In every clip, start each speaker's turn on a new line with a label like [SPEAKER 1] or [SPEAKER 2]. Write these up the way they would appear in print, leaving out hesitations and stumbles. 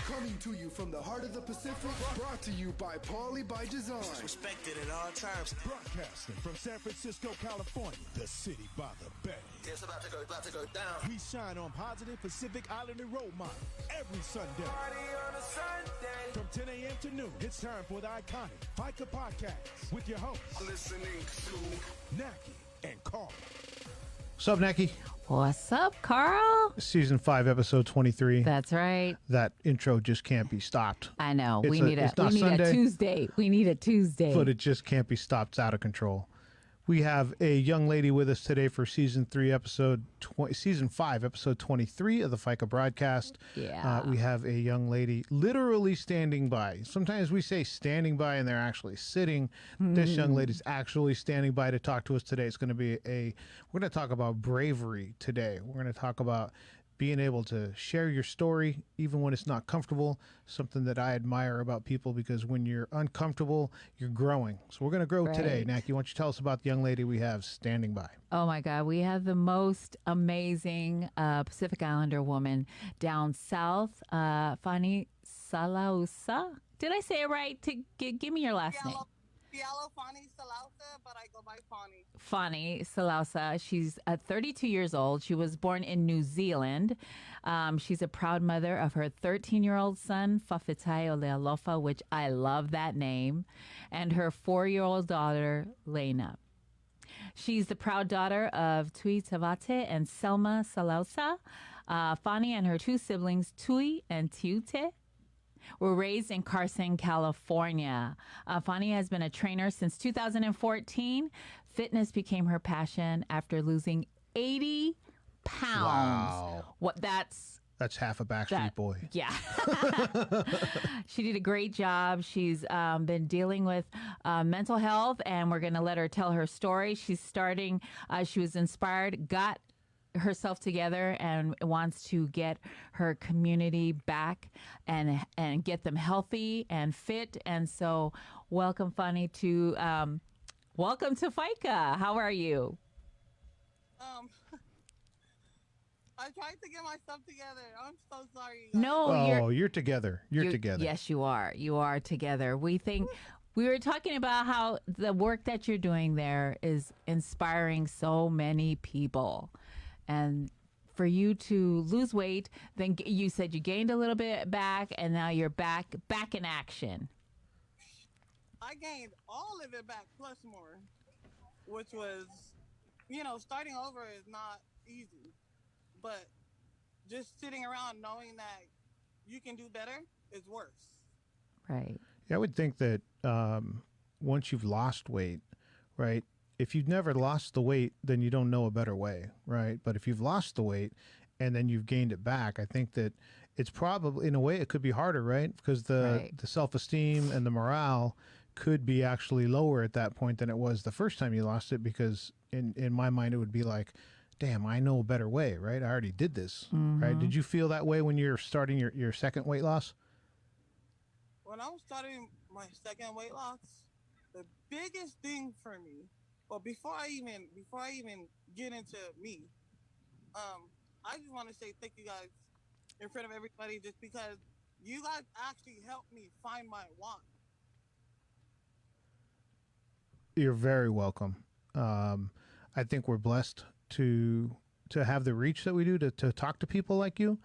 [SPEAKER 1] Coming to you from the heart of the Pacific, brought to you by Paulie by Design.
[SPEAKER 2] Respected at all times.
[SPEAKER 3] Broadcasting from San Francisco, California, the city by the bay.
[SPEAKER 2] It's about to go down.
[SPEAKER 3] We shine on positive Pacific Islander role models every Sunday.
[SPEAKER 2] Party on a Sunday.
[SPEAKER 3] From 10 a.m. to noon, it's time for the iconic Faika podcast with your hosts,
[SPEAKER 1] Listening to
[SPEAKER 3] Naki and Carl.
[SPEAKER 4] What's up, Naki?
[SPEAKER 5] What's up, Carl?
[SPEAKER 4] Season 5, episode 23.
[SPEAKER 5] That's right.
[SPEAKER 4] That intro just can't be stopped.
[SPEAKER 5] I know.
[SPEAKER 4] It's
[SPEAKER 5] We need a Tuesday. We need a Tuesday.
[SPEAKER 4] But it just can't be stopped. It's out of control. We have a young lady with us today for season 5, episode 23 of the Faika broadcast.
[SPEAKER 5] Yeah.
[SPEAKER 4] We have a young lady literally standing by. Sometimes we say standing by and they're actually sitting. This young lady's actually standing by to talk to us today. It's going to be we're going to talk about bravery today. We're going to talk about being able to share your story, even when it's not comfortable, something that I admire about people, because when you're uncomfortable, you're growing. So we're going to grow today. Naki, why don't you tell us about the young lady we have standing by?
[SPEAKER 5] Oh, my God. We have the most amazing Pacific Islander woman down south, Fealofani Salausa. Did I say it right? Give me your last name.
[SPEAKER 6] Fealofani Salausa, but I go by Fani.
[SPEAKER 5] Fani Salausa. She's 32 years old. She was born in New Zealand. She's a proud mother of her 13-year-old son, Fafitai Olealofa, which I love that name, and her 4-year-old daughter, Lena. She's the proud daughter of Tui Tavate and Selma Salausa. Fani and her two siblings, Tui and Tiute, were raised in Carson, California. Fani has been a trainer since 2014. Fitness became her passion after losing 80 pounds.
[SPEAKER 4] Wow.
[SPEAKER 5] That's
[SPEAKER 4] half a Backstreet Boy.
[SPEAKER 5] Yeah. She did a great job. She's been dealing with mental health, and we're going to let her tell her story. She's starting, she was inspired, got herself together, and wants to get her community back and get them healthy and fit. And so welcome, Fani, to Faika. How are you?
[SPEAKER 6] I tried to get myself together. I'm so sorry.
[SPEAKER 5] No,
[SPEAKER 4] you're together. You're together.
[SPEAKER 5] Yes, you are. You are together. We were talking about how the work that you're doing there is inspiring so many people. And for you to lose weight, then you said you gained a little bit back, and now you're back in action.
[SPEAKER 6] I gained all of it back plus more, which was, starting over is not easy. But just sitting around knowing that you can do better is worse.
[SPEAKER 5] Right.
[SPEAKER 4] Yeah, I would think that once you've lost weight, right, if you've never lost the weight, then you don't know a better way, right? But if you've lost the weight and then you've gained it back, I think that it's probably, in a way, it could be harder, right? Because the self-esteem and the morale could be actually lower at that point than it was the first time you lost it, because in my mind, it would be like, damn, I know a better way, right? I already did this, right? Did you feel that way when you're starting your second weight loss?
[SPEAKER 6] When I was starting my second weight loss, the biggest thing for me, well, before I even get into me, I just want to say thank you guys in front of everybody, just because you guys actually helped me find my why.
[SPEAKER 4] You're very welcome. I think we're blessed to have the reach that we do to talk to people like you.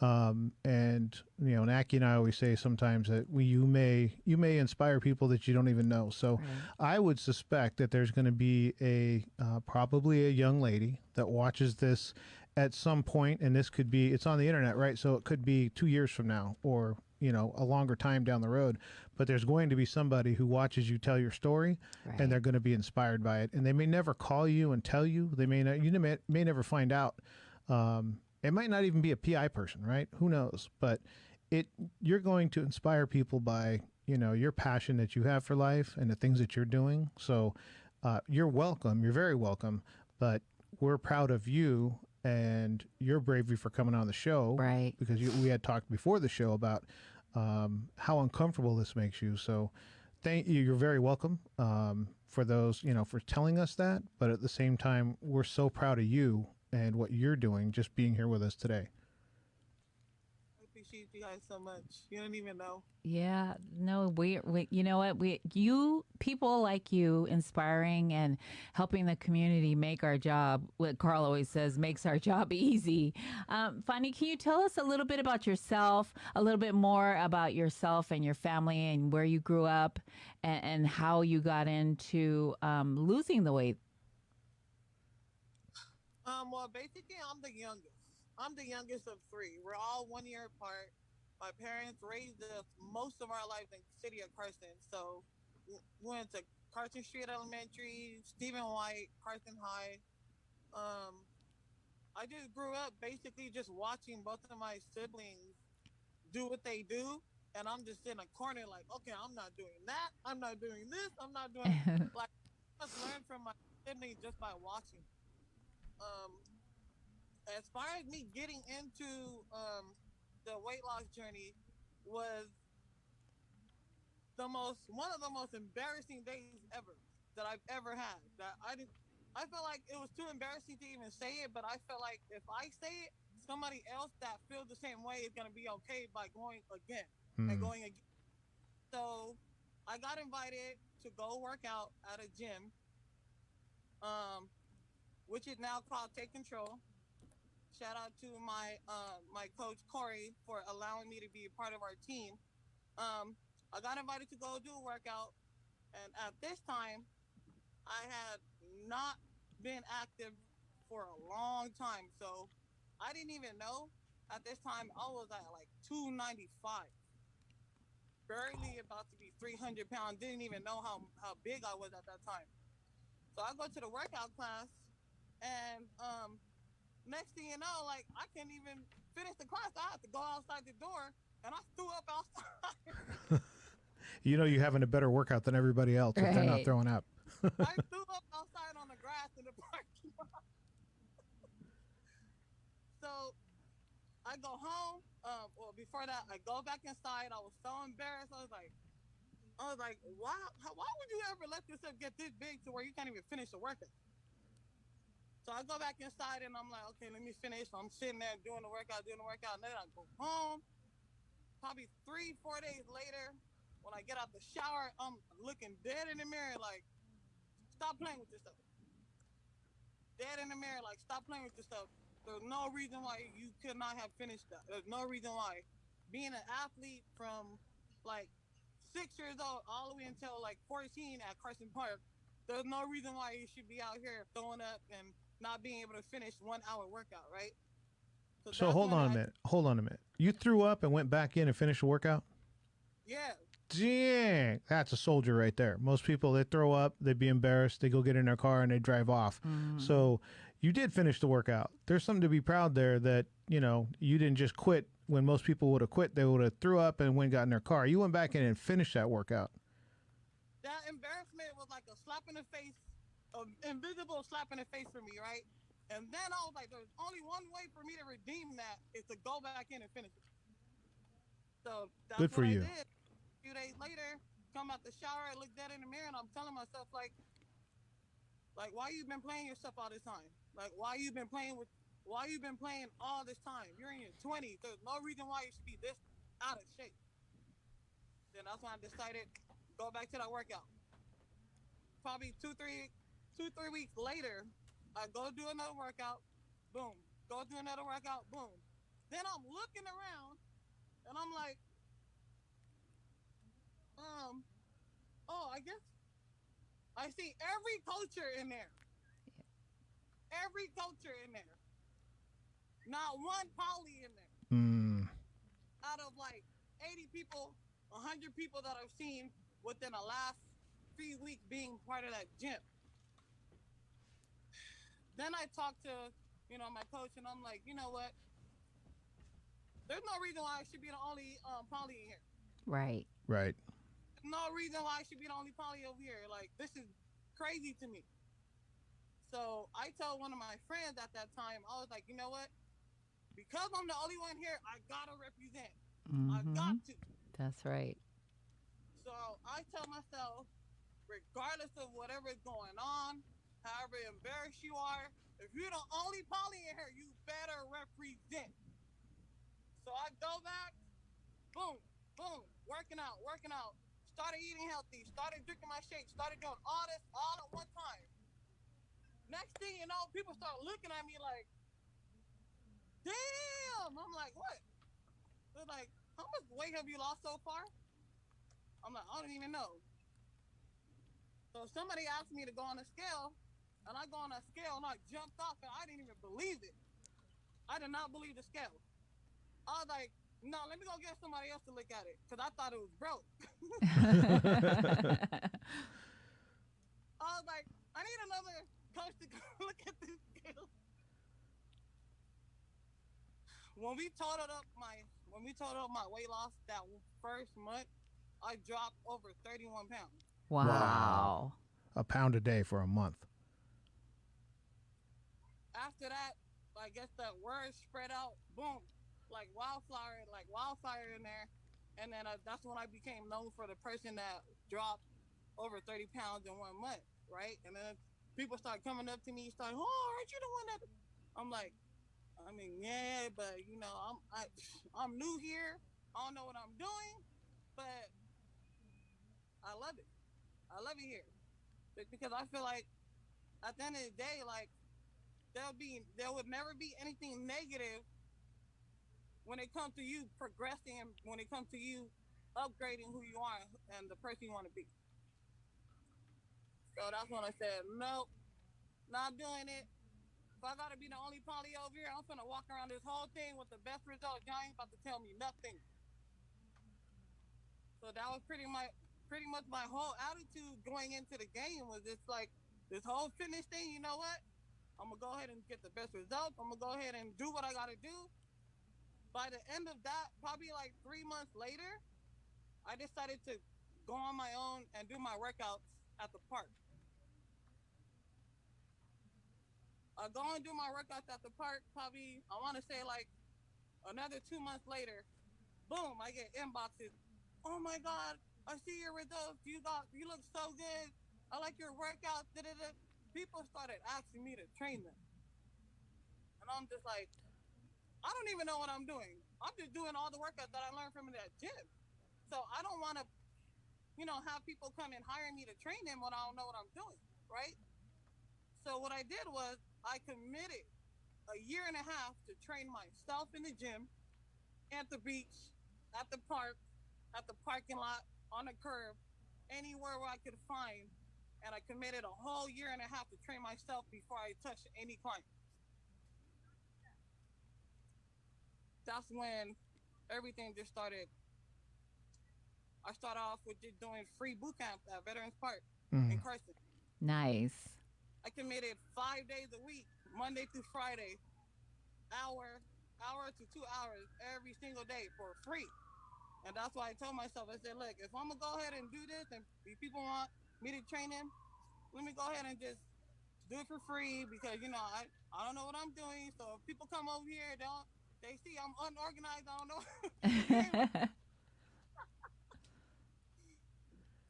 [SPEAKER 4] And Naki and I always say sometimes that you may inspire people that you don't even know. So I would suspect that there's going to be probably a young lady that watches this at some point, and this could be, it's on the internet, right? So it could be 2 years from now, or a longer time down the road. But there's going to be somebody who watches you tell your story, and they're going to be inspired by it. And they may never call you and tell you. They may not, you may never find out. It might not even be a PI person, right? Who knows? But you're going to inspire people by, your passion that you have for life and the things that you're doing. So you're welcome. You're very welcome. But we're proud of you and your bravery for coming on the show.
[SPEAKER 5] Right.
[SPEAKER 4] Because we had talked before the show about how uncomfortable this makes you. So thank you. You're very welcome for those, for telling us that. But at the same time, we're so proud of you and what you're doing, just being here with us today.
[SPEAKER 6] appreciate you guys so much. You don't even know.
[SPEAKER 5] Yeah, no, we you know what? People like you inspiring and helping the community make our job, what Carl always says, makes our job easy. Fani, can you tell us a little bit about yourself, a little bit more about yourself and your family and where you grew up and how you got into losing the weight?
[SPEAKER 6] Well, basically, I'm the youngest. I'm the youngest of three. We're all 1 year apart. My parents raised us most of our lives in the city of Carson. So we went to Carson Street Elementary, Stephen White, Carson High. Um, I just grew up basically just watching both of my siblings do what they do. And I'm just in a corner like, okay, I'm not doing that. I'm not doing this. I'm not doing like I just learned from my siblings just by watching. Um, as far as me getting into the weight loss journey was the most one of the most embarrassing days ever that I've ever had. That I didn't. I felt like it was too embarrassing to even say it, but I felt like if I say it, somebody else that feels the same way is gonna be okay by going again and
[SPEAKER 4] Hmm.
[SPEAKER 6] going again. So I got invited to go work out at a gym, um, which is now called Take Control. Shout out to my coach Corey for allowing me to be a part of our team. I got invited to go do a workout, and at this time, I had not been active for a long time, so I didn't even know. At this time, I was at like 295, barely about to be 300 pounds. Didn't even know how big I was at that time. So I go to the workout class, and next thing you know, like I can't even finish the class. I have to go outside the door, and I threw up outside.
[SPEAKER 4] You know you're having a better workout than everybody else if they're not
[SPEAKER 5] Right.
[SPEAKER 4] throwing up.
[SPEAKER 6] I threw up outside on the grass in the parking lot. So I go home. Well, before that, I go back inside. I was so embarrassed. I was like, why would you ever let yourself get this big to where you can't even finish the workout? So I go back inside and I'm like, okay, let me finish. So I'm sitting there doing the workout, and then I go home. Probably 3, 4 days later, when I get out the shower, I'm looking dead in the mirror, like, stop playing with yourself. Dead in the mirror, like, stop playing with yourself. There's no reason why you could not have finished that. There's no reason why. Being an athlete from like 6 years old all the way until like 14 at Carson Park, there's no reason why you should be out here throwing up and not being able to finish 1 hour workout, right? So
[SPEAKER 4] So
[SPEAKER 6] that's
[SPEAKER 4] hold
[SPEAKER 6] when
[SPEAKER 4] on a
[SPEAKER 6] I,
[SPEAKER 4] minute. Hold on a minute. You threw up and went back in and finished the workout?
[SPEAKER 6] yeah,
[SPEAKER 4] Dang, that's a soldier right there. Most people, they throw up, they'd be embarrassed, they go get in their car and they drive off. So you did finish the workout. There's something to be proud there that, you didn't just quit when most people would have quit. They would have threw up and went and got in their car. You went back in and finished that workout.
[SPEAKER 6] that embarrassment was like a slap in the face, an invisible slap in the face for me, right? And then I was like, there's only one way for me to redeem that is to go back in and finish it. So that's
[SPEAKER 4] Good for
[SPEAKER 6] what I
[SPEAKER 4] you.
[SPEAKER 6] did. A few days later, come out the shower, I look dead in the mirror, and I'm telling myself like why you been playing yourself all this time? Like why you been playing all this time? You're in your 20s. There's no reason why you should be this out of shape. Then that's when I decided go back to that workout. Probably 2, 3 weeks later, I go do another workout. Boom. Go do another workout. Boom. Then I'm looking around and I'm like, um, oh, I guess I see every culture in there. Every culture in there. Not one poly in there.
[SPEAKER 4] Mm.
[SPEAKER 6] Out of like 80 people, 100 people that I've seen within the last few weeks being part of that gym. Then I talked to, my coach, and I'm like, you know what? There's no reason why I should be the only poly in here.
[SPEAKER 5] Right.
[SPEAKER 4] Right.
[SPEAKER 6] No reason why I should be the only poly over here. Like, this is crazy to me. So I told one of my friends at that time, I was like, you know what? Because I'm the only one here, I gotta represent. I got to.
[SPEAKER 5] That's right.
[SPEAKER 6] So I tell myself, regardless of whatever is going on, however embarrassed you are, if you're the only poly in here, you better represent. So So I go back, boom, boom, working out. Started eating healthy, started drinking my shake, started doing all this all at one time. Next thing you know, people start looking at me like, damn. I'm like, what? They're like, how much weight have you lost so far? I'm like, I don't even know. So somebody asked me to go on a scale, and I go on a scale, and I jumped off, and I didn't even believe it. I did not believe the scale. I was like, no, let me go get somebody else to look at it, because I thought it was broke. I was like, I need another coach to go look at this scale. When we totaled up my weight loss that first month, I dropped over 31 pounds.
[SPEAKER 5] Wow.
[SPEAKER 4] A pound a day for a month.
[SPEAKER 6] After that, I guess that word spread out, boom, like wildfire in there. And then that's when I became known for the person that dropped over 30 pounds in 1 month, right? And then people start coming up to me, aren't you the one that? I'm like, I mean, yeah, but you know, I'm new here. I don't know what I'm doing, but I love it. I love it here because I feel like at the end of the day, like there would never be anything negative when it comes to you progressing and when it comes to you upgrading who you are and the person you want to be. So that's when I said, nope, not doing it. If I gotta be the only poly over here, I'm gonna walk around this whole thing with the best result. Y'all ain't about to tell me nothing. So that was pretty much my whole attitude going into the game was just like this whole fitness thing. You know what? I'm gonna go ahead and get the best results. I'm gonna go ahead and do what I gotta do. By the end of that, probably like 3 months later, I decided to go on my own and do my workouts at the park. I go and do my workouts at the park. Probably, I want to say like another 2 months later, boom, I get inboxes. Oh my God, I see your results. You look so good. I like your workouts. Da-da-da. People started asking me to train them. And I'm just like, I don't even know what I'm doing. I'm just doing all the workouts that I learned from that gym. So I don't want to, have people come and hire me to train them when I don't know what I'm doing, right? So what I did was I committed a year and a half to train myself in the gym, at the beach, at the park, at the parking lot, on the curb, anywhere where I could find. And I committed a whole year and a half to train myself before I touched any client. That's when everything just started. I started off with just doing free boot camp at Veterans Park in Carson.
[SPEAKER 5] Nice.
[SPEAKER 6] I committed 5 days a week, Monday through Friday, hour to 2 hours every single day for free. And that's why I told myself, I said, look, if I'm going to go ahead and do this and if people want me to train them, let me go ahead and just do it for free because, I don't know what I'm doing. So if people come over here, they see I'm unorganized, I don't know.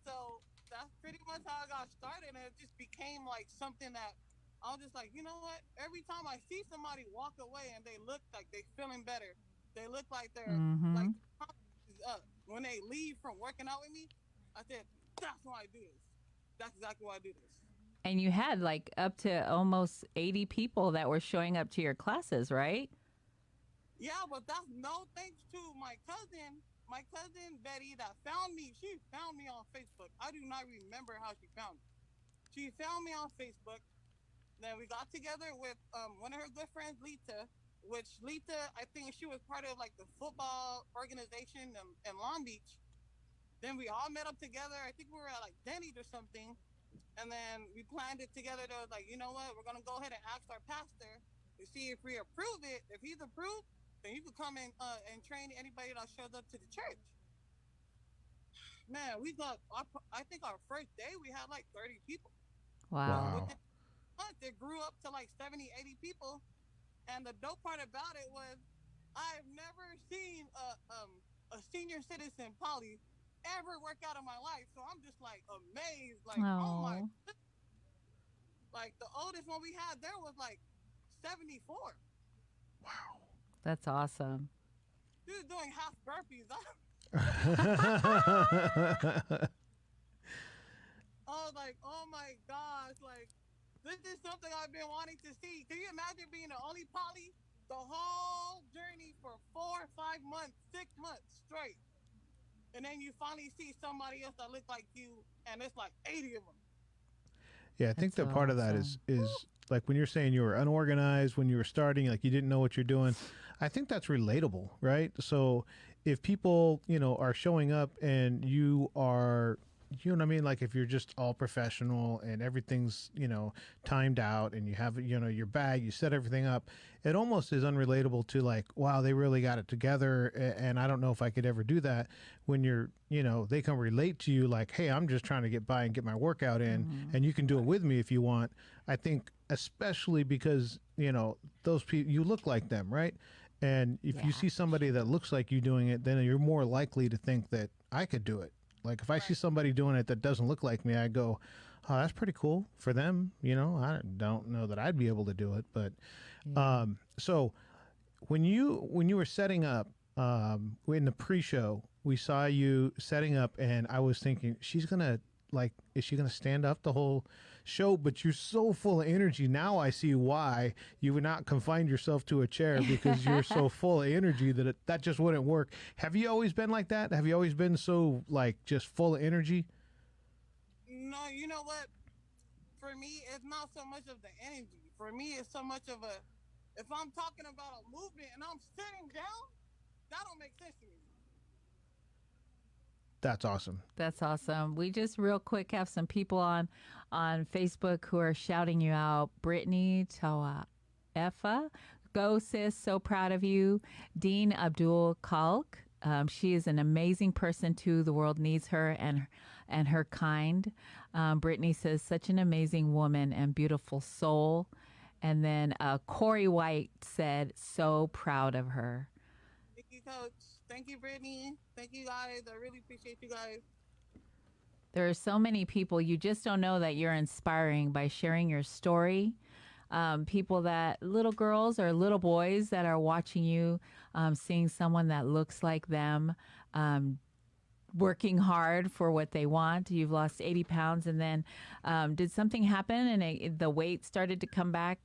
[SPEAKER 6] So that's pretty much how I got started. And it just became like something that I was just like, you know what? Every time I see somebody walk away and they look like they're feeling better, they look like they're like up. When they leave from working out with me, I said, that's why I do this. That's exactly why I do this.
[SPEAKER 5] And you had like up to almost 80 people that were showing up to your classes, right?
[SPEAKER 6] Yeah, but that's no thanks to my cousin Betty that found me. She found me on Facebook. I do not remember how she found me. She found me on Facebook. Then we got together with one of her good friends, Lita, which Lita, I think she was part of like the football organization in Long Beach. Then we all met up together. I think we were at like Denny's or something. And then we planned it together. They was like, you know what? We're going to go ahead and ask our pastor to see if we approve it. If he's approved, then you can come in and train anybody that shows up to the church. Man, I think our first day we had like 30 people.
[SPEAKER 5] Wow.
[SPEAKER 6] Within a month, it grew up to like 70, 80 people. And the dope part about it was I've never seen a senior citizen poly ever work out in my life. So I'm just like amazed. Like, oh my. Like the oldest one we had there was like 74.
[SPEAKER 5] That's awesome.
[SPEAKER 6] She was doing half burpees. I was like, oh my gosh, like, this is something I've been wanting to see. Can you imagine being the only poly the whole journey for 4, 5 months, 6 months straight? And then you finally see somebody else that looks like you, and it's like 80 of them.
[SPEAKER 4] Yeah, I think
[SPEAKER 5] That's
[SPEAKER 4] that part of that is like when you're saying you were unorganized when you were starting, like you didn't know what you're doing. I think that's relatable, right? So if people, are showing up and you are, you know what I mean? Like if you're just all professional and everything's, timed out and you have, your bag, you set everything up, it almost is unrelatable to like, wow, they really got it together. And I don't know if I could ever do that when you're, they can relate to you like, hey, I'm just trying to get by and get my workout in and you can do it with me if you want. I think especially because, those people, you look like them, right? And if you see somebody that looks like you doing it, then you're more likely to think that I could do it. Like if I see somebody doing it that doesn't look like me, I go, oh, that's pretty cool for them. I don't know that I'd be able to do it, but so when you were setting up in the pre-show, we saw you setting up, and I was thinking she's gonna is she gonna stand up the whole show? But you're so full of energy. Now I see why you would not confine yourself to a chair because you're so full of energy that just wouldn't work. Have you always been like that? Have you always been so just full of energy?
[SPEAKER 6] No, you know what? For me, it's not so much of the energy. For me, it's so much of if I'm talking about a movement and I'm sitting down, that don't make sense to me.
[SPEAKER 4] That's awesome.
[SPEAKER 5] That's awesome. We just real quick have some people on Facebook who are shouting you out. Brittany Toa Effa, go sis, so proud of you. Dean Abdul Kalk, she is an amazing person too. The world needs her and her kind. Brittany says, such an amazing woman and beautiful soul. And then Corey White said, so proud of her.
[SPEAKER 6] Thank you, Coach. Thank you, Brittany. Thank you, guys. I really appreciate you guys.
[SPEAKER 5] There are so many people. You just don't know that you're inspiring by sharing your story. People little girls or little boys that are watching you, seeing someone that looks like them, working hard for what they want. You've lost 80 pounds, and then did something happen and the weight started to come back?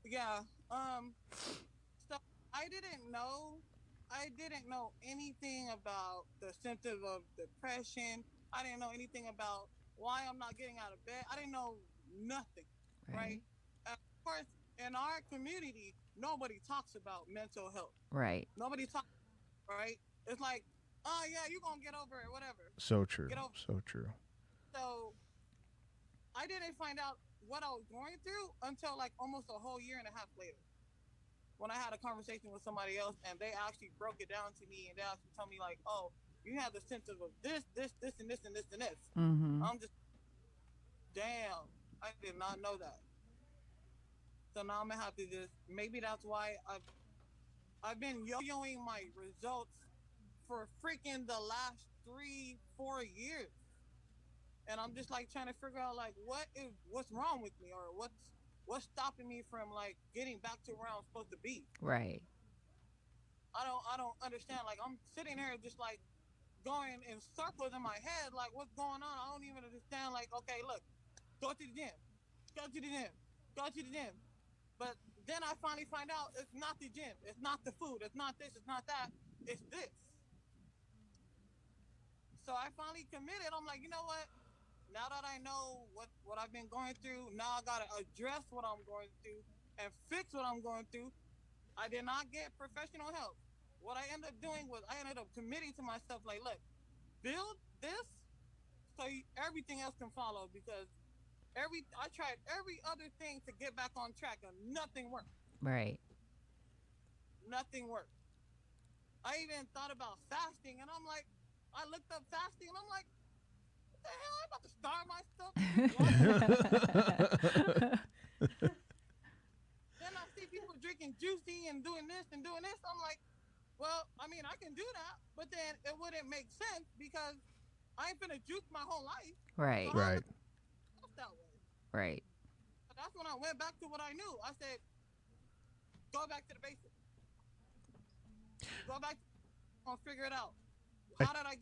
[SPEAKER 6] Yeah. So I didn't know anything about the symptoms of depression. I didn't know anything about why I'm not getting out of bed. I didn't know nothing, right? Of course, in our community, nobody talks about mental health.
[SPEAKER 5] Right.
[SPEAKER 6] Nobody talks, right? It's like, oh, yeah, you're going to get over it, whatever.
[SPEAKER 4] So true. So true.
[SPEAKER 6] So I didn't find out what I was going through until like almost a whole year and a half later, when I had a conversation with somebody else and they actually broke it down to me and they actually told me like, oh, you have the symptoms of this, and this, and this, and this.
[SPEAKER 5] Mm-hmm.
[SPEAKER 6] I'm just, damn, I did not know that. So now I'm gonna have to maybe that's why I've been yo-yoing my results for freaking the last 3-4 years. And I'm just like trying to figure out like what's wrong with me, or what's stopping me from like getting back to where I'm supposed to be.
[SPEAKER 5] Right.
[SPEAKER 6] I don't understand. Like I'm sitting here just like going in circles in my head, like what's going on? I don't even understand. Like, okay, look, go to the gym. But then I finally find out it's not the gym, it's not the food, it's not this, it's not that, it's this. So I finally committed. I'm like, you know what? Now that I know what I've been going through, now I gotta address what I'm going through and fix what I'm going through. I did not get professional help. What I ended up doing was I ended up committing to myself, like, look, build this so everything else can follow, because I tried every other thing to get back on track and nothing worked.
[SPEAKER 5] Right.
[SPEAKER 6] Nothing worked. I even thought about fasting, and I'm like, I looked up fasting and I'm like, what the hell? I'm about to starve myself. Then I see people drinking juicy and doing this. I'm like, well, I mean, I can do that, but then it wouldn't make sense because I ain't finna juice my whole life.
[SPEAKER 5] Right.
[SPEAKER 6] So
[SPEAKER 4] Right.
[SPEAKER 6] that way.
[SPEAKER 5] Right.
[SPEAKER 6] But that's when I went back to what I knew. I said, go back to the basics. Go back, I'll figure it out. How did I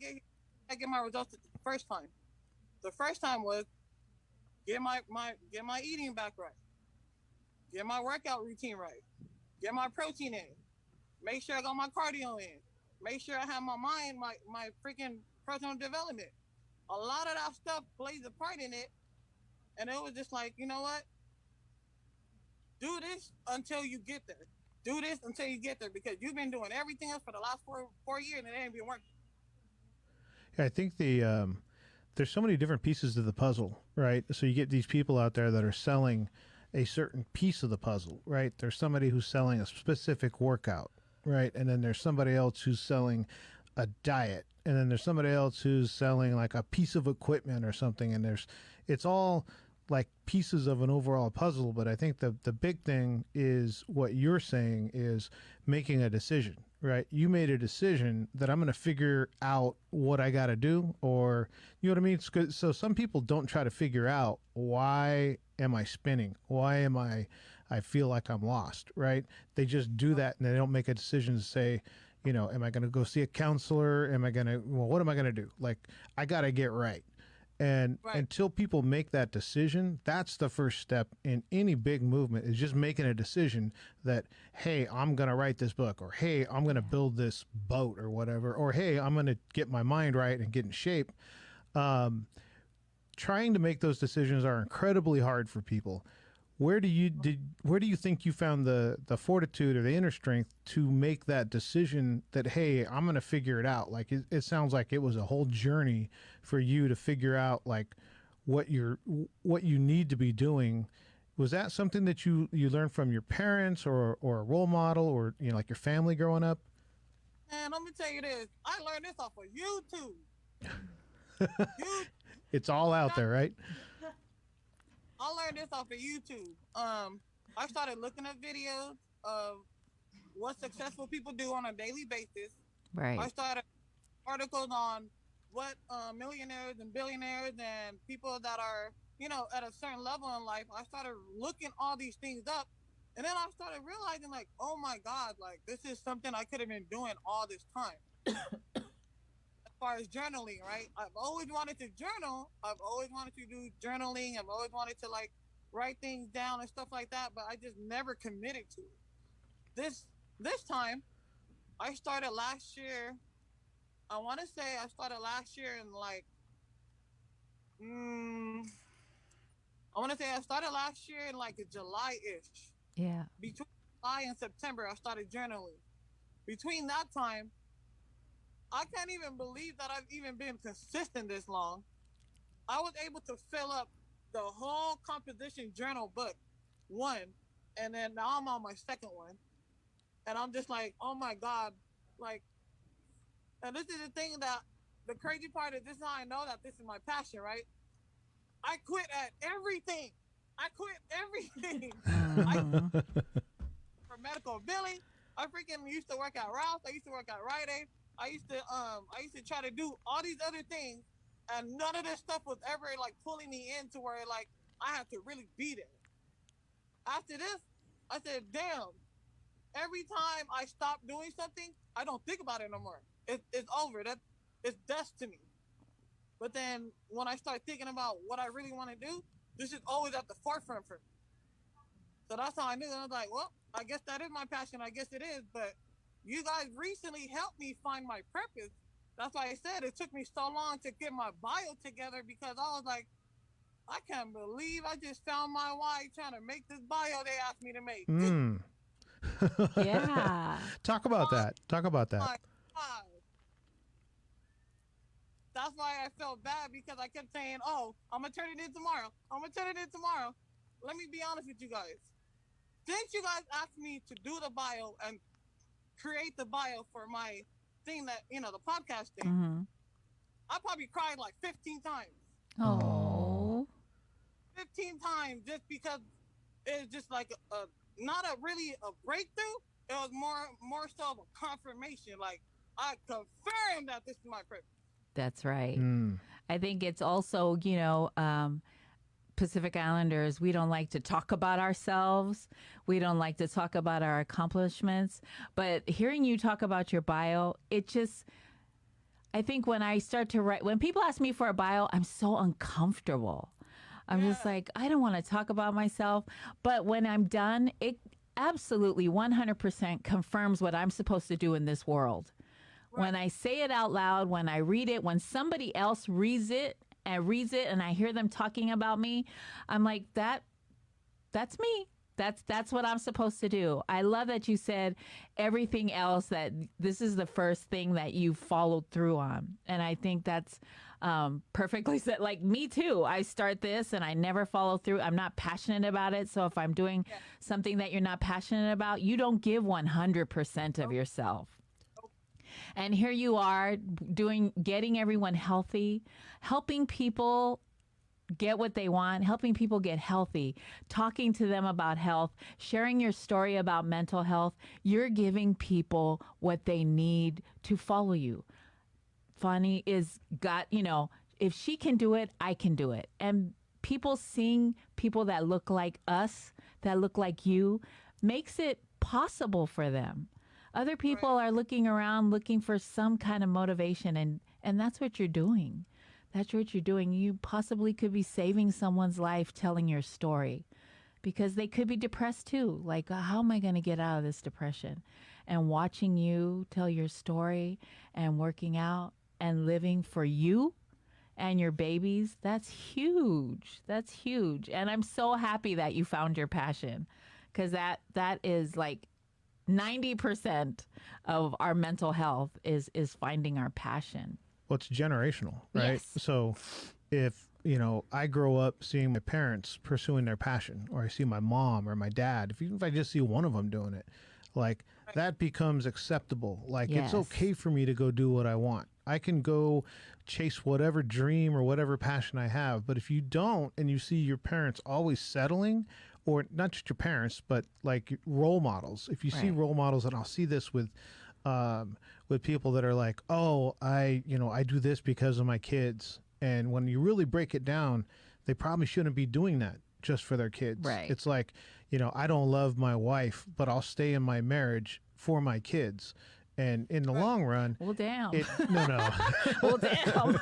[SPEAKER 6] get my results the first time? The first time was get my eating back right, get my workout routine right, get my protein in, make sure I got my cardio in, make sure I have my mind, my freaking personal development. A lot of that stuff plays a part in it, and it was just like, you know what? Do this until you get there. Do this until you get there, because you've been doing everything else for the last four years and it ain't been working.
[SPEAKER 4] Yeah, I think there's so many different pieces to the puzzle, right? So you get these people out there that are selling a certain piece of the puzzle, right? There's somebody who's selling a specific workout, right? And then there's somebody else who's selling a diet, and then there's somebody else who's selling like a piece of equipment or something. And it's all like pieces of an overall puzzle. But I think the big thing is what you're saying is making a decision, right? You made a decision that I'm going to figure out what I got to do, or, you know what I mean? So some people don't try to figure out, why am I spinning? Why am I feel like I'm lost, right? They just do that, and they don't make a decision to say, you know, am I going to go see a counselor? What am I going to do? Like, I got to get right. And until people make that decision, that's the first step in any big movement, is just making a decision that, hey, I'm going to write this book, or hey, I'm going to build this boat or whatever, or hey, I'm going to get my mind right and get in shape. Trying to make those decisions are incredibly hard for people. Where do you think you found the fortitude or the inner strength to make that decision that, hey, I'm going to figure it out? Like, it sounds like it was a whole journey for you to figure out like what you need to be doing. Was that something that you learned from your parents or a role model, or, you know, like your family growing up?
[SPEAKER 6] Man, let me tell you this. I learned this off of YouTube.
[SPEAKER 4] It's all out there, right?
[SPEAKER 6] I learned this off of YouTube. I started looking at videos of what successful people do on a daily basis.
[SPEAKER 5] Right.
[SPEAKER 6] I started articles on what millionaires and billionaires and people that are, you know, at a certain level in life. I started looking all these things up, and then I started realizing, like, oh my God, like, this is something I could have been doing all this time. As far as journaling, right? I've always wanted to journal. I've always wanted to do journaling. I've always wanted to, like, write things down and stuff like that, but I just never committed to it. This time, I started last year. I want to say I started last year in like, I want to say I started last year in like July-ish.
[SPEAKER 5] Yeah.
[SPEAKER 6] Between July and September, I started journaling. Between that time, I can't even believe that I've even been consistent this long. I was able to fill up the whole composition journal book, one, and then now I'm on my second one. And I'm just like, oh my God, like, and this is the thing that, the crazy part is, this is how I know that this is my passion, right? I quit at everything. I quit everything. For medical billing, I freaking used to work at Ralph's. I used to work at Rite Aid. I used to try to do all these other things, and none of this stuff was ever like pulling me into where like I had to really be there. After this, I said, damn, every time I stop doing something, I don't think about it no more. It's over. It's destiny. But then when I start thinking about what I really want to do, this is always at the forefront for me. So that's how I knew. I was like, well, I guess that is my passion. I guess it is. But you guys recently helped me find my purpose. That's why I said it took me so long to get my bio together, because I was like, I can't believe I just found my why trying to make this bio they asked me to make.
[SPEAKER 5] Yeah.
[SPEAKER 4] Talk about that.
[SPEAKER 6] My God. That's why I felt bad, because I kept saying, oh, I'm going to turn it in tomorrow. I'm going to turn it in tomorrow. Let me be honest with you guys. Since you guys asked me to do the bio and create the bio for my thing that, you know, the podcast thing, I probably cried like 15 times.
[SPEAKER 5] Oh.
[SPEAKER 6] 15 times, just because it's just like not a really a breakthrough. It was more so of a confirmation. Like, I confirmed that this is my purpose.
[SPEAKER 5] That's right. I think it's also, Pacific Islanders, we don't like to talk about ourselves. We don't like to talk about our accomplishments. But hearing you talk about your bio, it just, I think when I start to write, when people ask me for a bio, I'm so uncomfortable. I'm just like, I don't want to talk about myself. But when I'm done, it absolutely 100% confirms what I'm supposed to do in this world. Right. When I say it out loud, when I read it, when somebody else reads it and I hear them talking about me, I'm like, that's me. That's what I'm supposed to do. I love that you said everything else, that this is the first thing that you followed through on. And I think that's perfectly said. Like me too. I start this and I never follow through. I'm not passionate about it. So if I'm doing something that you're not passionate about, you don't give 100% of yourself. And here you are getting everyone healthy, helping people get what they want, helping people get healthy, talking to them about health, sharing your story about mental health. You're giving people what they need to follow you. Fani if she can do it, I can do it. And people seeing people that look like us, that look like you, makes it possible for them. Other people are looking around, looking for some kind of motivation, and that's what you're doing. That's what you're doing. You possibly could be saving someone's life telling your story, because they could be depressed too. Like, how am I going to get out of this depression? And watching you tell your story and working out and living for you and your babies, that's huge. That's huge. And I'm so happy that you found your passion, because that is like 90% of our mental health is finding our passion.
[SPEAKER 4] Well, it's generational, right?
[SPEAKER 5] Yes.
[SPEAKER 4] So if, I grow up seeing my parents pursuing their passion, or I see my mom or my dad, even if I just see one of them doing it, like that becomes acceptable. Like it's okay for me to go do what I want. I can go chase whatever dream or whatever passion I have. But if you don't, and you see your parents always settling, or not just your parents, but like role models. If you see role models, and I'll see this with people that are like, oh, I do this because of my kids. And when you really break it down, they probably shouldn't be doing that just for their kids.
[SPEAKER 5] Right.
[SPEAKER 4] It's like, I don't love my wife, but I'll stay in my marriage for my kids. And in the long run,
[SPEAKER 5] well, damn.
[SPEAKER 4] No.
[SPEAKER 5] Well, damn.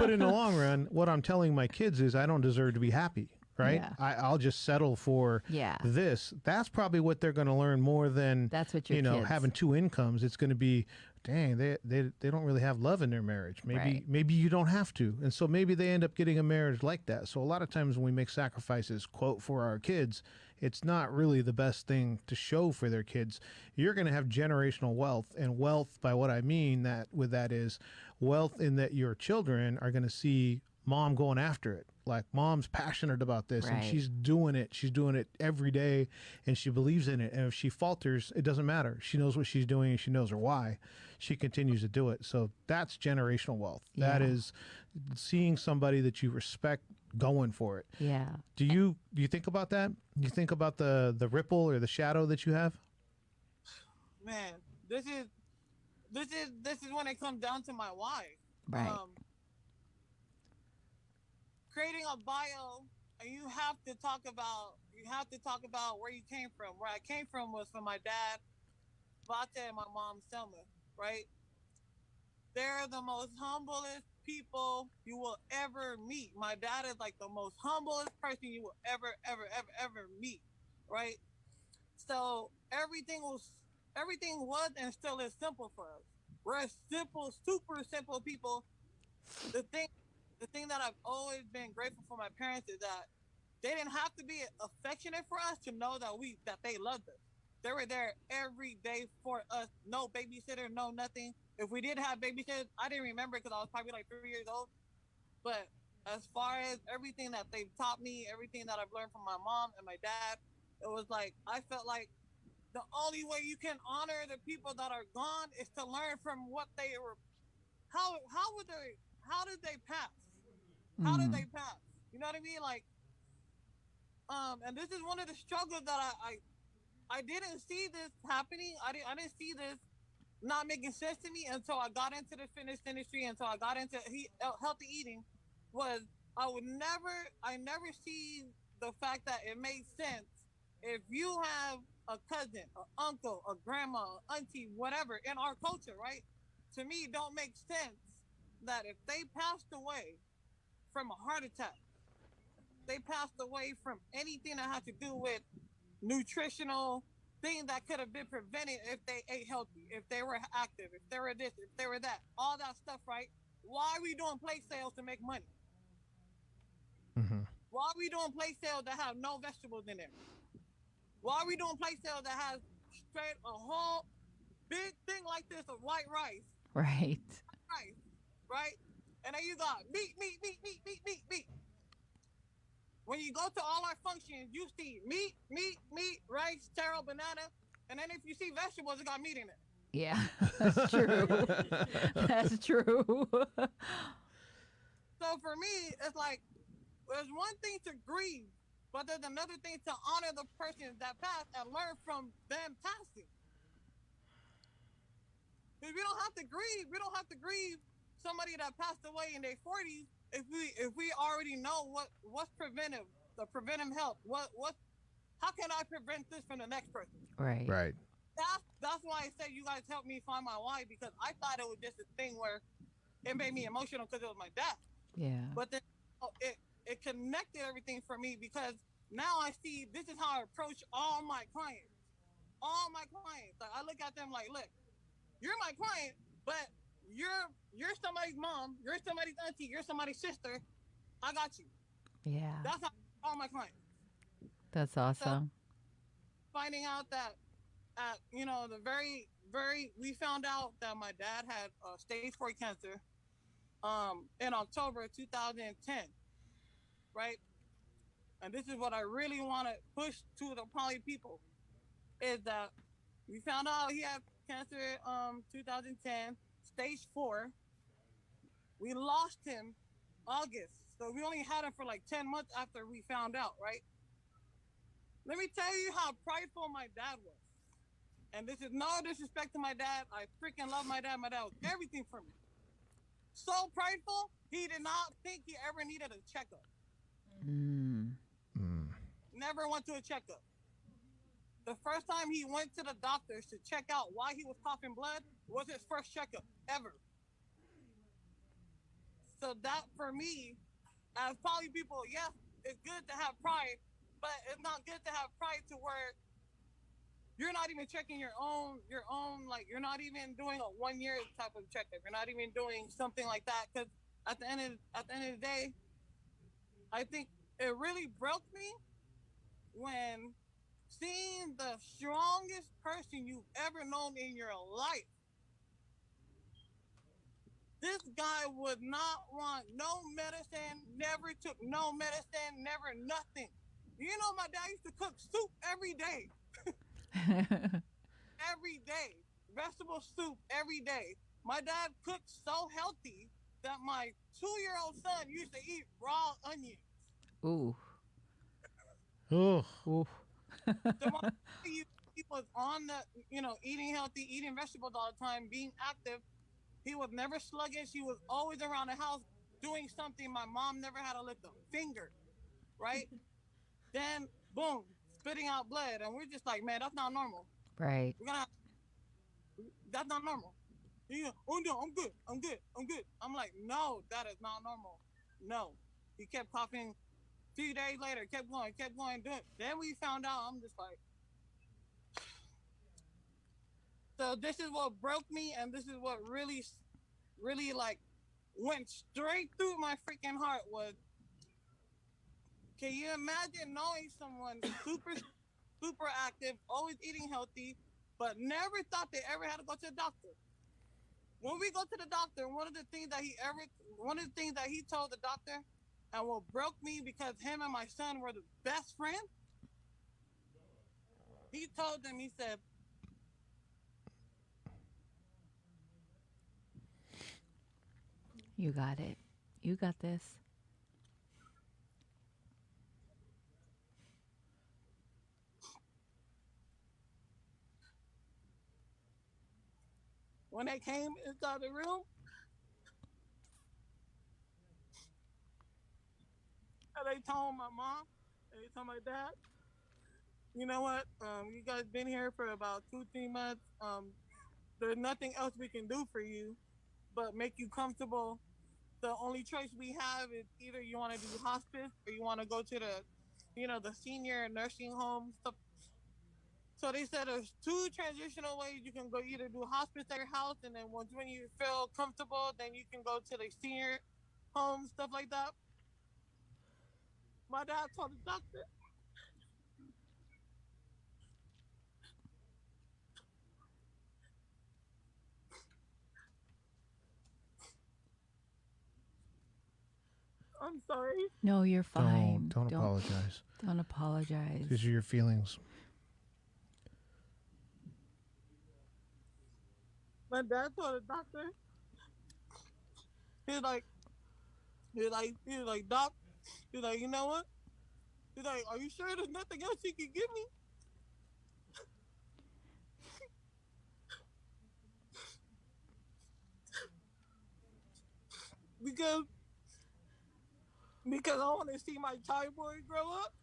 [SPEAKER 4] But in the long run, what I'm telling my kids is I don't deserve to be happy. Right?
[SPEAKER 5] Yeah.
[SPEAKER 4] I'll just settle for this. That's probably what they're going to learn more than,
[SPEAKER 5] that's what your kids.
[SPEAKER 4] Having two incomes. It's going to be, dang, they don't really have love in their marriage. Maybe you don't have to. And so maybe they end up getting a marriage like that. So a lot of times when we make sacrifices, quote, for our kids, it's not really the best thing to show for their kids. You're going to have generational wealth, and wealth, by what I mean that is wealth in that your children are going to see mom going after it. Like, mom's passionate about this and she's doing it. She's doing it every day and she believes in it. And if she falters, it doesn't matter. She knows what she's doing and she knows her why. She continues to do it. So that's generational wealth. Yeah. That is seeing somebody that you respect going for it.
[SPEAKER 5] Yeah.
[SPEAKER 4] Do you think about that? Do you think about the ripple or the shadow that you have?
[SPEAKER 6] Man, this is when it comes down to my why.
[SPEAKER 5] Right.
[SPEAKER 6] Creating a bio, and you have to talk about where you came from. Where I came from was from my dad, Vata, and my mom, Selma, right? They're the most humblest people you will ever meet. My dad is like the most humblest person you will ever meet, right? So everything was and still is simple for us. We're simple, super simple people. The thing that I've always been grateful for my parents is that they didn't have to be affectionate for us to know that they loved us. They were there every day for us. No babysitter, no nothing. If we did have babysitters, I didn't remember because I was probably like 3 years old. But as far as everything that they've taught me, everything that I've learned from my mom and my dad, it was like, I felt like the only way you can honor the people that are gone is to learn from what they were. How did they pass? How did they pass? You know what I mean? Like, and this is one of the struggles that I didn't see this happening. I didn't see this not making sense to me until I got into the fitness industry, until I got into healthy eating. Was I never see the fact that it makes sense if you have a cousin, an uncle, a grandma, a auntie, whatever in our culture, right? To me, it don't make sense that if they passed away from a heart attack, they passed away from anything that had to do with nutritional things that could have been prevented if they ate healthy, if they were active, if they were this, if they were that, all that stuff, right? Why are we doing plate sales to make money?
[SPEAKER 4] Mm-hmm.
[SPEAKER 6] Why are we doing plate sales that have no vegetables in there? Why are we doing plate sales that has straight a whole big thing like this of white
[SPEAKER 5] Right.
[SPEAKER 6] rice, right? And then you got meat, meat, meat, meat, meat, meat, meat. When you go to all our functions, you see meat, meat, meat, rice, taro, banana, and then if you see vegetables, it got meat in it.
[SPEAKER 5] Yeah, that's true. That's true.
[SPEAKER 6] So for me, it's like there's one thing to grieve, but there's another thing to honor the person that passed and learn from them passing. Because we don't have to grieve. We don't have to grieve somebody that passed away in their 40s if we already know what's preventive, the preventive health. How can I prevent this from the next person?
[SPEAKER 5] Right.
[SPEAKER 4] Right.
[SPEAKER 6] That's why I said you guys helped me find my why, because I thought it was just a thing where it made me emotional because it was my dad.
[SPEAKER 5] Yeah.
[SPEAKER 6] But then it connected everything for me because now I see this is how I approach all my clients. All my clients. Like I look at them like, look, you're my client, but you're somebody's mom, you're somebody's auntie, you're somebody's sister. I got you.
[SPEAKER 5] Yeah.
[SPEAKER 6] That's how all my clients.
[SPEAKER 5] That's awesome.
[SPEAKER 6] So finding out that the we found out that my dad had stage 4 cancer in October 2010, right? And this is what I really want to push to the poly people is that we found out he had cancer 2010, stage 4. We lost him August, so we only had him for like 10 months after we found out, right? Let me tell you how prideful my dad was. And this is no disrespect to my dad. I freaking love my dad. My dad was everything for me. So prideful, he did not think he ever needed a checkup. Never went to a checkup. The first time he went to the doctors to check out why he was coughing blood was his first checkup ever. So that for me, as poly people, yes, it's good to have pride, but it's not good to have pride to where you're not even checking your own, like you're not even doing a 1 year type of checkup. You're not even doing something like that. Because at the end of the day, I think it really broke me when seeing the strongest person you've ever known in your life. This guy would not want no medicine, never took no medicine, never nothing. You know, my dad used to cook soup every day. Every day. Vegetable soup every day. My dad cooked so healthy that my 2-year-old son used to eat raw onions.
[SPEAKER 5] Ooh.
[SPEAKER 4] Oh.
[SPEAKER 5] Ooh.
[SPEAKER 6] So he was on the, eating healthy, eating vegetables all the time, being active. He was never sluggish. He was always around the house doing something. My mom never had to lift a finger, right? Then, boom, spitting out blood. And we're just like, man, that's not normal.
[SPEAKER 5] Right.
[SPEAKER 6] That's not normal. Oh, no, I'm good. I'm like, no, that is not normal. No. He kept coughing. A few days later, kept going, doing it. Then we found out, I'm just like, so this is what broke me, and this is what really, really like went straight through my freaking heart was, can you imagine knowing someone super, super active, always eating healthy, but never thought they ever had to go to the doctor? When we go to the doctor, one of the things that he told the doctor, and what broke me because him and my son were the best friends, he told them, he said,
[SPEAKER 5] You got it. You got this.
[SPEAKER 6] when they came inside the room, they told my mom, they told my dad, you know what? You guys been here for about 2-3 months. There's nothing else we can do for you, but make you comfortable. The only choice we have is either you want to do hospice or you want to go to the senior nursing home stuff. So they said there's 2 transitional ways you can go: either do hospice at your house, and then once when you feel comfortable, then you can go to the senior home, stuff like that. My dad told the doctor, I'm sorry.
[SPEAKER 5] No, you're fine.
[SPEAKER 4] Don't apologize.
[SPEAKER 5] Don't apologize.
[SPEAKER 4] These are your feelings.
[SPEAKER 6] My dad told the doctor, he's like, Doc, he's like, you know what? He's like, are you sure there's nothing else you can give me? Because I want to see my child boy grow up.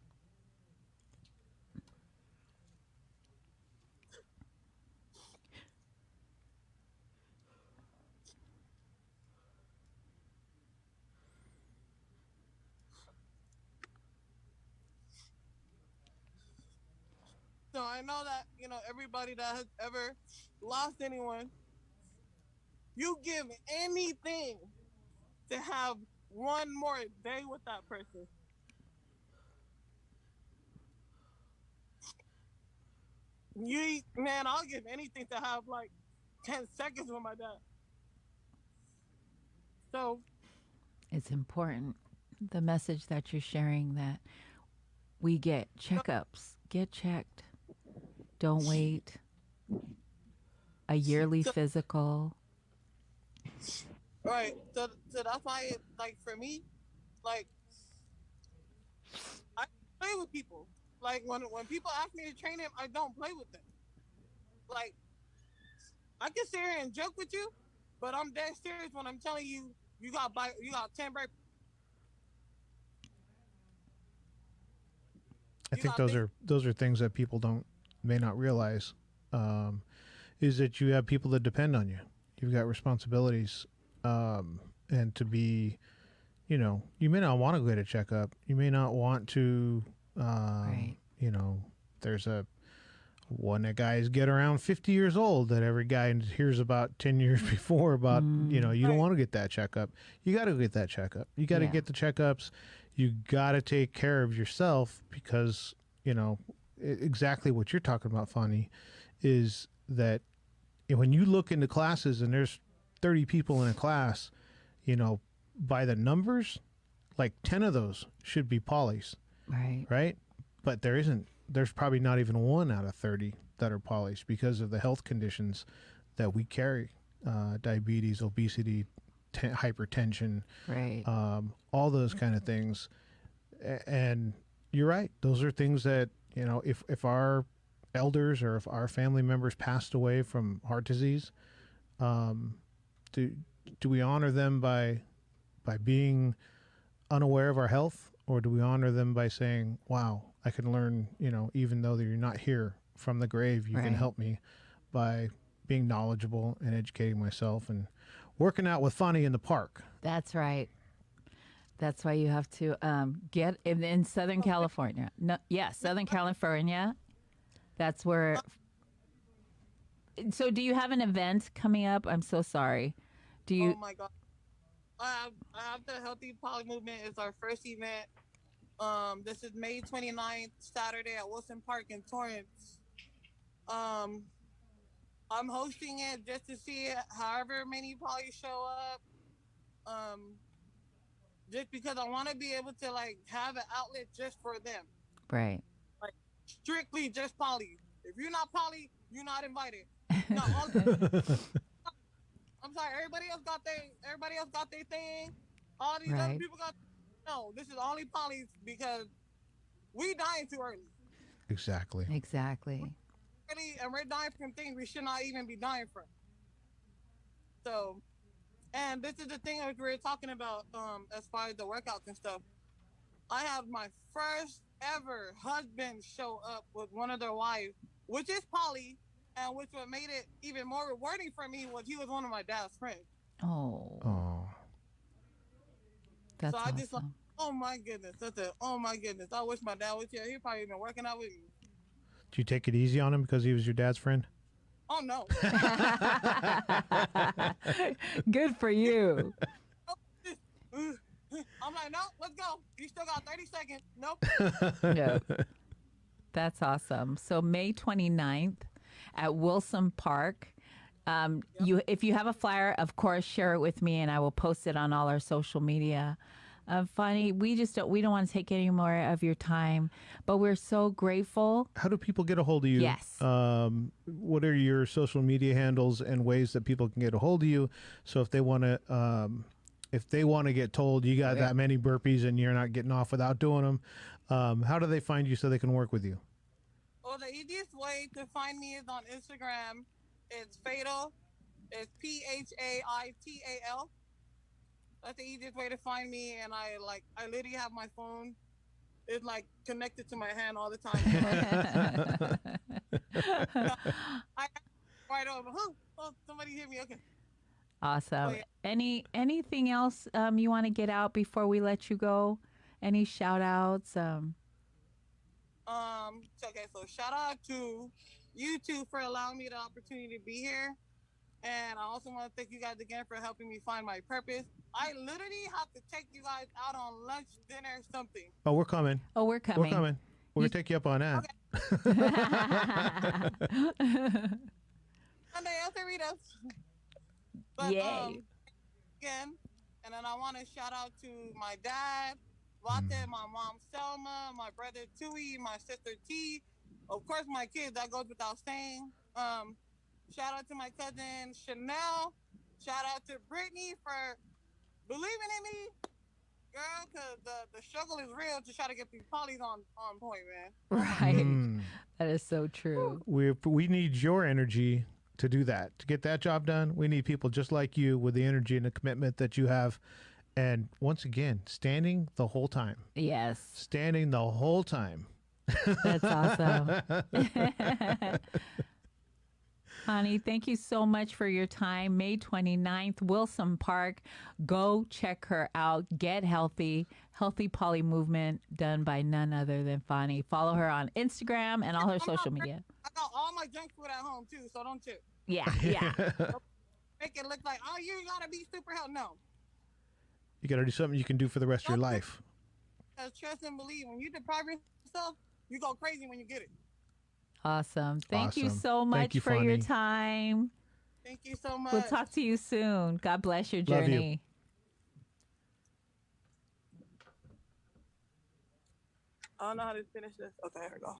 [SPEAKER 6] So I know that, everybody that has ever lost anyone, you give anything to have one more day with that person. Man, I'll give anything to have like 10 seconds with my dad. So
[SPEAKER 5] It's important. The message that you're sharing, that we get checkups, get checked. Don't wait. A yearly physical.
[SPEAKER 6] right, so that's why, like, for me, like, I play with people. Like, when people ask me to train them, I don't play with them. Like, I can sit here and joke with you, but I'm dead serious when I'm telling you, you got 10 break.
[SPEAKER 4] I think those are things that people may not realize. Is that you have people that depend on you. You've got responsibilities, and to be, you may not want to get a checkup. You may not want to,
[SPEAKER 5] Right.
[SPEAKER 4] There's a guys get around 50 years old that every guy hears about 10 years before about, you don't want to get that checkup. You got to get that checkup. You got to get the checkups. You got to take care of yourself because, exactly what you're talking about, Fani, is that when you look into classes and there's 30 people in a class, by the numbers, like 10 of those should be polys. Right? But there's probably not even 1 out of 30 that are polys because of the health conditions that we carry, diabetes, obesity, hypertension,
[SPEAKER 5] Right.
[SPEAKER 4] all those kind of things. And you're right. Those are things that, if our elders or if our family members passed away from heart disease, do we honor them by being unaware of our health, or do we honor them by saying, wow, I can learn, even though you're not here from the grave, you can help me by being knowledgeable and educating myself and working out with Fani in the park.
[SPEAKER 5] That's right. That's why you have to get in Southern California. No, Southern California. That's where. So, do you have an event coming up? I'm so sorry. Do you?
[SPEAKER 6] Oh my God. I have the Healthy Poly Movement. It's our first event. This is May 29th, Saturday at Wilson Park in Torrance. I'm hosting it just to see however many poly show up. Just because I want to be able to have an outlet just for them.
[SPEAKER 5] Right.
[SPEAKER 6] Like strictly just poly. If you're not poly, you're not invited. No, I'm sorry. Everybody else got their thing. All these other people got. No, this is only polys because we dying too early.
[SPEAKER 4] Exactly.
[SPEAKER 6] And we're dying from things we should not even be dying from. So, and this is the thing that we were talking about as far as the workouts and stuff. I had my first ever husband show up with one of their wives, which is Polly, and which what made it even more rewarding for me was he was one of my dad's friends.
[SPEAKER 5] Oh,
[SPEAKER 4] Oh,
[SPEAKER 5] that's
[SPEAKER 6] So I just like,
[SPEAKER 5] awesome.
[SPEAKER 6] oh my goodness, that's it. Oh my goodness, I wish my dad was here. He'd probably been working out with me.
[SPEAKER 4] did you take it easy on him because he was your dad's friend?
[SPEAKER 6] Oh no.
[SPEAKER 5] Good for you.
[SPEAKER 6] I'm like, no, let's go. You still got 30 seconds. Nope.
[SPEAKER 5] Yeah. That's awesome. So May 29th at Wilson Park. If you have a flyer, of course, share it with me, and I will post it on all our social media. Funny, we don't want to take any more of your time, but we're so grateful.
[SPEAKER 4] How do people get a hold of you?
[SPEAKER 5] Yes.
[SPEAKER 4] What are your social media handles and ways that people can get a hold of you? So if they want to get told you got that many burpees and you're not getting off without doing them, how do they find you so they can work with you?
[SPEAKER 6] Well, the easiest way to find me is on Instagram. It's Fatal. It's Phaital. That's the easiest way to find me, and I literally have my phone. It's like connected to my hand all the time. I right over. Oh, somebody hit me. Okay.
[SPEAKER 5] Awesome.
[SPEAKER 6] Oh, yeah.
[SPEAKER 5] Anything else you want to get out before we let you go? Any shout outs?
[SPEAKER 6] Okay, so shout out to you two for allowing me the opportunity to be here. And I also want to thank you guys again for helping me find my purpose. I literally have to take you guys out on lunch, dinner, something.
[SPEAKER 4] Oh, we're coming.
[SPEAKER 5] Oh, we're coming.
[SPEAKER 4] We're coming. We're going to take you up on that.
[SPEAKER 6] Sunday, El Cerritos. But,
[SPEAKER 5] Yay.
[SPEAKER 6] again, and then I want to shout out to my dad, Vate, my mom, Selma, my brother, Tui, my sister, T. Of course, my kids, that goes without saying. Shout out to my cousin, Chanel. Shout out to Brittany for believing in me. Girl, because the struggle is real to try to get these polys on point, man.
[SPEAKER 5] Right. That is so true.
[SPEAKER 4] We need your energy to do that. To get that job done, we need people just like you with the energy and the commitment that you have. And once again, standing the whole time.
[SPEAKER 5] Yes.
[SPEAKER 4] Standing the whole time.
[SPEAKER 5] That's awesome. Honey, thank you so much for your time. May 29th, Wilson Park. Go check her out. Get healthy. Healthy Poly Movement done by none other than Fani. Follow her on Instagram and all her social media.
[SPEAKER 6] I got all my junk food at home, too, so don't tip.
[SPEAKER 5] Yeah.
[SPEAKER 6] Make it look like, oh, you got to be super healthy. No.
[SPEAKER 4] You got to do something you can do for the rest of your life.
[SPEAKER 6] Because trust and believe, when you deprive yourself, you go crazy when you get it.
[SPEAKER 5] Awesome. Thank you
[SPEAKER 4] Awesome.
[SPEAKER 5] so much
[SPEAKER 4] Thank you,
[SPEAKER 5] for your
[SPEAKER 4] Fani.
[SPEAKER 5] time.
[SPEAKER 6] Thank you so much.
[SPEAKER 5] We'll talk to you soon. God bless your
[SPEAKER 4] Love you.
[SPEAKER 5] journey.
[SPEAKER 6] I don't know how to finish this. Okay, here we go.